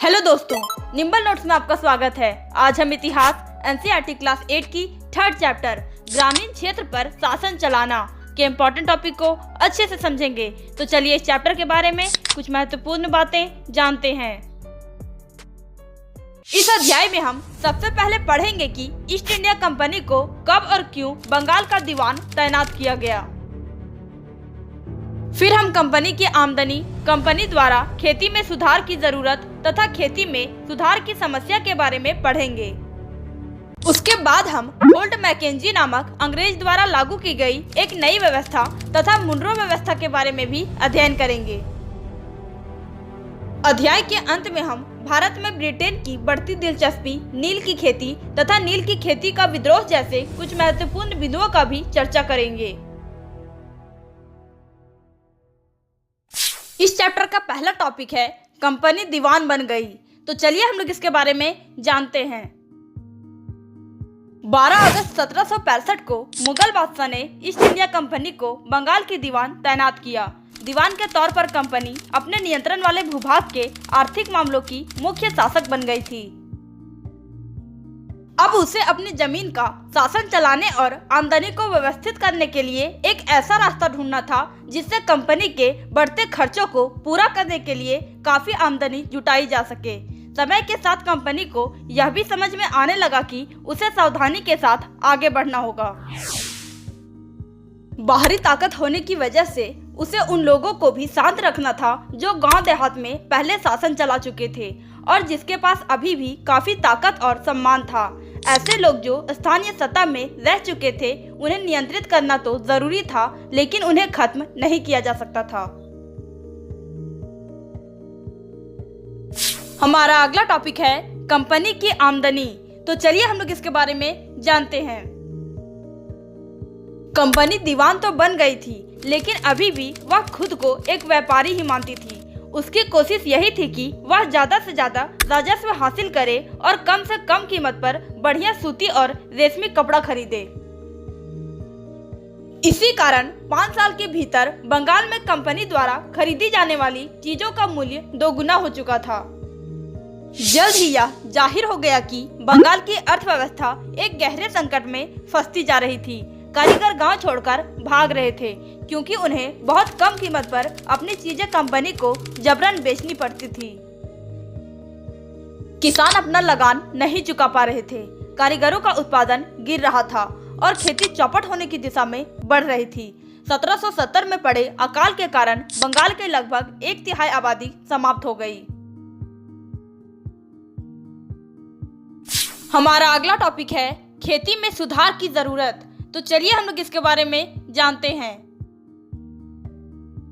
Hello दोस्तों, nimble notes में आपका स्वागत है। आज हम इतिहास एनसीईआरटी क्लास 8 की थर्ड चैप्टर ग्रामीण क्षेत्र पर शासन चलाना के इम्पोर्टेंट टॉपिक को अच्छे से समझेंगे। तो चलिए इस चैप्टर के बारे में कुछ महत्वपूर्ण बातें जानते हैं। इस अध्याय में हम सबसे पहले पढ़ेंगे कि ईस्ट इंडिया कंपनी को कब और क्यों बंगाल का दीवान तैनात किया गया। फिर हम कंपनी की आमदनी, कंपनी द्वारा खेती में सुधार की जरूरत तथा खेती में सुधार की समस्या के बारे में पढ़ेंगे। उसके बाद हम होल्ट मैकेंजी नामक अंग्रेज द्वारा लागू की गई एक नई व्यवस्था तथा मुनरो व्यवस्था के बारे में भी अध्ययन करेंगे। अध्याय के अंत में हम भारत में ब्रिटेन की बढ़ती दिलचस्पी, नील की खेती तथा नील की खेती का विद्रोह जैसे कुछ महत्वपूर्ण बिंदुओं का भी चर्चा करेंगे। इस चैप्टर का पहला टॉपिक है कंपनी दीवान बन गई। तो चलिए हम लोग इसके बारे में जानते हैं। 12 अगस्त 1765 को मुगल बादशाह ने ईस्ट इंडिया कंपनी को बंगाल की दीवान तैनात किया। दीवान के तौर पर कंपनी अपने नियंत्रण वाले भूभाग के आर्थिक मामलों की मुख्य शासक बन गई थी। अब उसे अपनी जमीन का शासन चलाने और आमदनी को व्यवस्थित करने के लिए एक ऐसा रास्ता ढूंढना था जिससे कंपनी के बढ़ते खर्चों को पूरा करने के लिए काफी आमदनी जुटाई जा सके। समय के साथ कंपनी को यह भी समझ में आने लगा कि उसे सावधानी के साथ आगे बढ़ना होगा। बाहरी ताकत होने की वजह से उसे उन लोगों को भी शांत रखना था जो गांव देहात में पहले शासन चला चुके थे और जिसके पास अभी भी काफी ताकत और सम्मान था। ऐसे लोग जो स्थानीय सत्ता में रह चुके थे, उन्हें नियंत्रित करना तो जरूरी था, लेकिन उन्हें खत्म नहीं किया जा सकता था। हमारा अगला टॉपिक है कंपनी की आमदनी। तो चलिए हम लोग इसके बारे में जानते हैं। कंपनी दीवान तो बन गई थी, लेकिन अभी भी वह खुद को एक व्यापारी ही मानती थी। उसकी कोशिश यही थी कि वह ज्यादा से ज्यादा राजस्व हासिल करे और कम से कम कीमत पर बढ़िया सूती और रेशमी कपड़ा खरीदे। इसी कारण 5 साल के भीतर बंगाल में कंपनी द्वारा खरीदी जाने वाली चीजों का मूल्य 2 गुना हो चुका था। जल्द ही यह जाहिर हो गया कि बंगाल की अर्थव्यवस्था एक गहरे संकट में फंसती जा रही थी। कारीगर गांव छोड़कर भाग रहे थे क्योंकि उन्हें बहुत कम कीमत पर अपनी चीजें कंपनी को जबरन बेचनी पड़ती थी। किसान अपना लगान नहीं चुका पा रहे थे, कारीगरों का उत्पादन गिर रहा था और खेती चौपट होने की दिशा में बढ़ रही थी। 1770 में पड़े अकाल के कारण बंगाल के लगभग 1/3 आबादी समाप्त हो गई। हमारा अगला टॉपिक है खेती में सुधार की जरूरत। तो चलिए हम लोग इसके बारे में जानते हैं।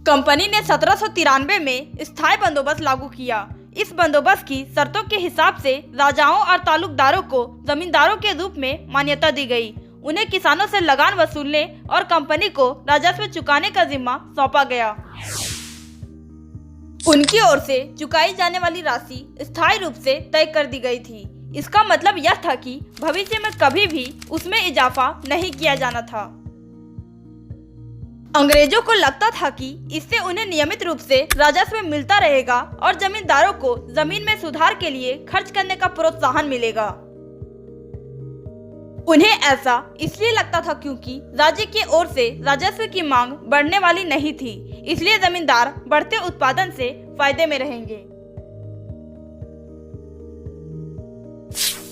कंपनी ने 1793 में स्थायी बंदोबस्त लागू किया। इस बंदोबस्त की शर्तों के हिसाब से राजाओं और तालुकदारों को जमींदारों के रूप में मान्यता दी गई। उन्हें किसानों से लगान वसूलने और कंपनी को राजस्व चुकाने का जिम्मा सौंपा गया। उनकी ओर से चुकाई जाने वाली राशि स्थायी रूप से तय कर दी गई थी। इसका मतलब यह था कि भविष्य में कभी भी उसमें इजाफा नहीं किया जाना था। अंग्रेजों को लगता था कि इससे उन्हें नियमित रूप से राजस्व मिलता रहेगा और जमींदारों को जमीन में सुधार के लिए खर्च करने का प्रोत्साहन मिलेगा। उन्हें ऐसा इसलिए लगता था क्योंकि राज्य की ओर से राजस्व की मांग बढ़ने वाली नहीं थी, इसलिए जमींदार बढ़ते उत्पादन से फायदे में रहेंगे।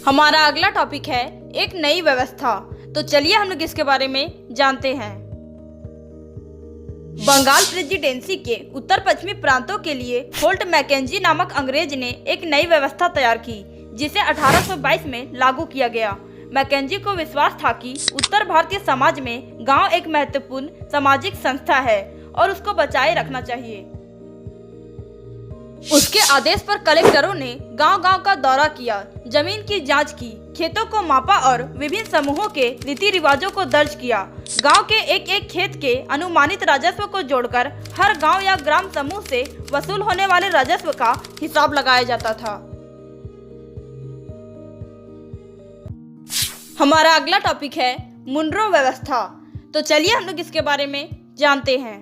हमारा अगला टॉपिक है एक नई व्यवस्था। तो चलिए हम लोग इसके बारे में जानते हैं। बंगाल प्रेसिडेंसी के उत्तर पश्चिमी प्रांतों के लिए होल्ट मैकेंजी नामक अंग्रेज ने एक नई व्यवस्था तैयार की, जिसे 1822 में लागू किया गया। मैकेंजी को विश्वास था कि उत्तर भारतीय समाज में गांव एक महत्वपूर्ण सामाजिक संस्था है और उसको बचाए रखना चाहिए। उसके आदेश पर कलेक्टरों ने गांव-गांव का दौरा किया, जमीन की जांच की, खेतों को मापा और विभिन्न समूहों के रीति रिवाजों को दर्ज किया। गांव के एक-एक खेत के अनुमानित राजस्व को जोड़कर हर गांव या ग्राम समूह से वसूल होने वाले राजस्व का हिसाब लगाया जाता था। हमारा अगला टॉपिक है मुनरो व्यवस्था। तो चलिए हम लोग इसके बारे में जानते हैं।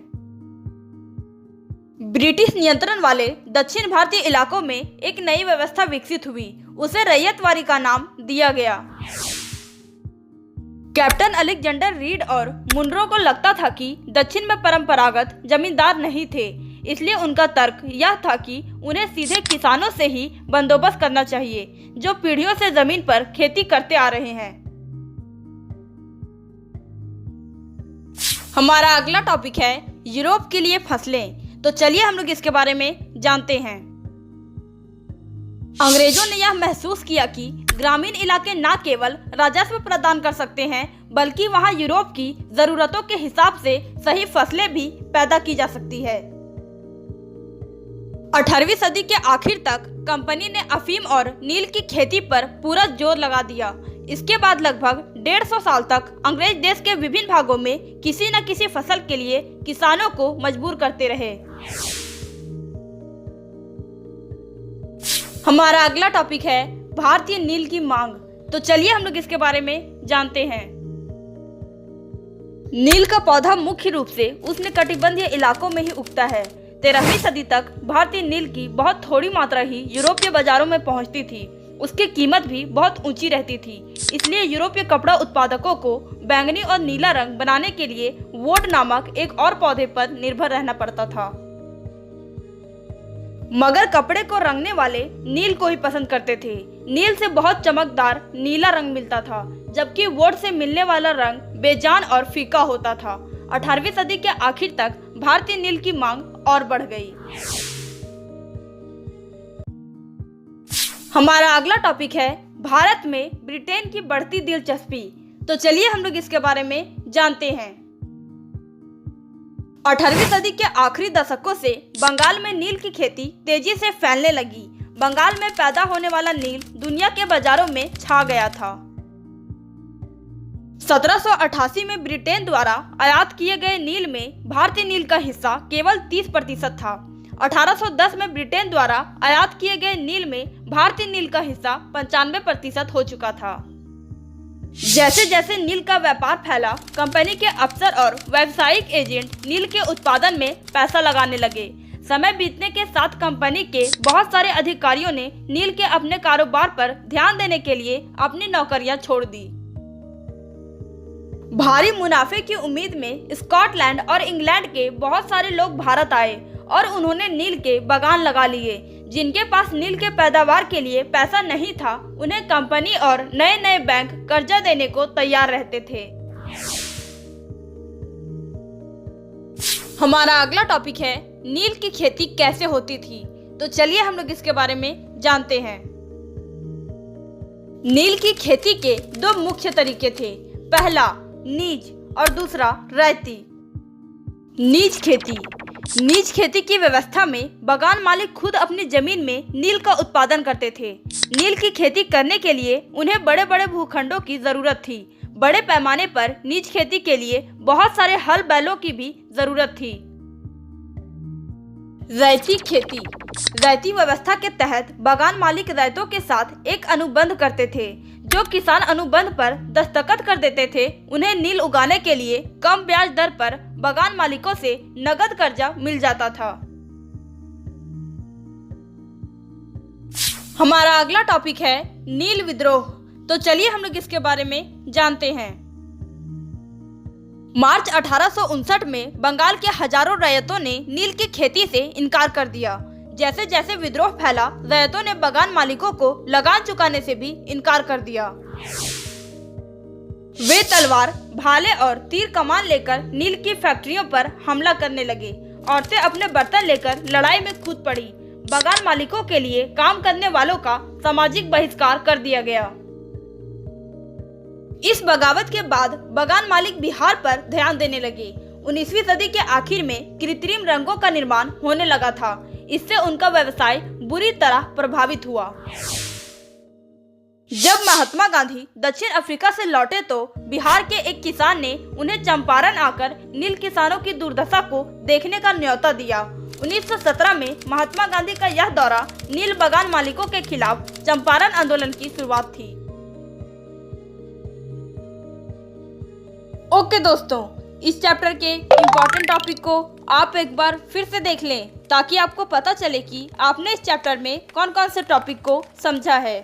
ब्रिटिश नियंत्रण वाले दक्षिण भारतीय इलाकों में एक नई व्यवस्था विकसित हुई। उसे रैयतवारी का नाम दिया गया। कैप्टन अलेक्जेंडर रीड और मुनरो को लगता था कि दक्षिण में परंपरागत जमींदार नहीं थे, इसलिए उनका तर्क यह था कि उन्हें सीधे किसानों से ही बंदोबस्त करना चाहिए जो पीढ़ियों से जमीन पर खेती करते आ रहे हैं। हमारा अगला टॉपिक है यूरोप के लिए फसलें। तो चलिए हम लोग इसके बारे में जानते हैं। अंग्रेजों ने यह महसूस किया कि ग्रामीण इलाके न केवल राजस्व प्रदान कर सकते हैं बल्कि वहां यूरोप की जरूरतों के हिसाब से सही फसलें भी पैदा की जा सकती है। 18वीं सदी के आखिर तक कंपनी ने अफीम और नील की खेती पर पूरा जोर लगा दिया। इसके बाद लगभग 150 साल तक अंग्रेज देश के विभिन्न भागों में किसी न किसी फसल के लिए किसानों को मजबूर करते रहे। हमारा अगला टॉपिक है भारतीय नील की मांग। तो चलिए हम लोग इसके बारे में जानते हैं। नील का पौधा मुख्य रूप से उष्णकटिबंधीय इलाकों में ही उगता है। 13वीं सदी तक भारतीय नील की बहुत थोड़ी मात्रा ही यूरोपीय बाजारों में पहुंचती थी। उसकी कीमत भी बहुत ऊंची रहती थी, इसलिए यूरोपीय कपड़ा उत्पादकों को बैंगनी और नीला रंग बनाने के लिए वोड नामक एक और पौधे पर निर्भर रहना पड़ता था। मगर कपड़े को रंगने वाले नील को ही पसंद करते थे। नील से बहुत चमकदार नीला रंग मिलता था, जबकि वोड से मिलने वाला रंग बेजान और फीका होता था। 18वीं सदी के आखिर तक भारतीय नील की मांग और बढ़ गई। हमारा अगला टॉपिक है भारत में ब्रिटेन की बढ़ती दिलचस्पी। तो चलिए हम लोग इसके बारे में जानते हैं। 18वीं सदी के आखिरी दशकों से बंगाल में नील की खेती तेजी से फैलने लगी। बंगाल में पैदा होने वाला नील दुनिया के बाजारों में छा गया था। 1788 में ब्रिटेन द्वारा आयात किए गए नील में भारतीय नील का हिस्सा केवल 30% था। 1810 में ब्रिटेन द्वारा आयात किए गए नील में भारतीय नील का हिस्सा 95% हो चुका था। जैसे जैसे नील का व्यापार फैला, कंपनी के अफसर और व्यावसायिक एजेंट नील के उत्पादन में पैसा लगाने लगे। समय बीतने के साथ कंपनी के बहुत सारे अधिकारियों ने नील के अपने कारोबार पर ध्यान देने के लिए अपनी नौकरियां छोड़ दी। भारी मुनाफे की उम्मीद में स्कॉटलैंड और इंग्लैंड के बहुत सारे लोग भारत आए और उन्होंने नील के बागान लगा लिए। जिनके पास नील के पैदावार के लिए पैसा नहीं था, उन्हें कंपनी और नए नए बैंक कर्जा देने को तैयार रहते थे। हमारा अगला टॉपिक है नील की खेती कैसे होती थी। तो चलिए हम लोग इसके बारे में जानते हैं। नील की खेती के दो मुख्य तरीके थे, पहला नीज और दूसरा रैती। नीज खेती की व्यवस्था में बगान मालिक खुद अपनी जमीन में नील का उत्पादन करते थे। नील की खेती करने के लिए उन्हें बड़े बड़े भूखंडों की जरूरत थी। बड़े पैमाने पर नीज खेती के लिए बहुत सारे हल बैलों की भी जरूरत थी। रैती व्यवस्था के तहत बगान मालिक रैतों के साथ एक अनुबंध करते थे। जो किसान अनुबंध पर दस्तखत कर देते थे, उन्हें नील उगाने के लिए कम ब्याज दर पर बगान मालिकों से नगद कर्जा मिल जाता था। हमारा अगला टॉपिक है नील विद्रोह। तो चलिए हम लोग इसके बारे में जानते हैं। मार्च 1859 में बंगाल के हजारों रैयतों ने नील की खेती से इनकार कर दिया। जैसे जैसे विद्रोह फैला, रैयतों ने बगान मालिकों को लगान चुकाने से भी इनकार कर दिया। वे तलवार, भाले और तीर कमान लेकर नील की फैक्ट्रियों पर हमला करने लगे। औरतें अपने बर्तन लेकर लड़ाई में कूद पड़ी। बगान मालिकों के लिए काम करने वालों का सामाजिक बहिष्कार कर दिया गया। इस बगावत के बाद बगान मालिक बिहार पर ध्यान देने लगे। 19वीं सदी के आखिर में कृत्रिम रंगों का निर्माण होने लगा था। इससे उनका व्यवसाय बुरी तरह प्रभावित हुआ। जब महात्मा गांधी दक्षिण अफ्रीका से लौटे तो बिहार के एक किसान ने उन्हें चंपारण आकर नील किसानों की दुर्दशा को देखने का न्योता दिया। 1917 में महात्मा गांधी का यह दौरा नील बगान मालिकों के खिलाफ चंपारण आंदोलन की शुरुआत थी। ओके दोस्तों, इस चैप्टर के इम्पोर्टेंट टॉपिक को आप एक बार फिर से देख लें ताकि आपको पता चले कि आपने इस चैप्टर में कौन कौन से टॉपिक को समझा है।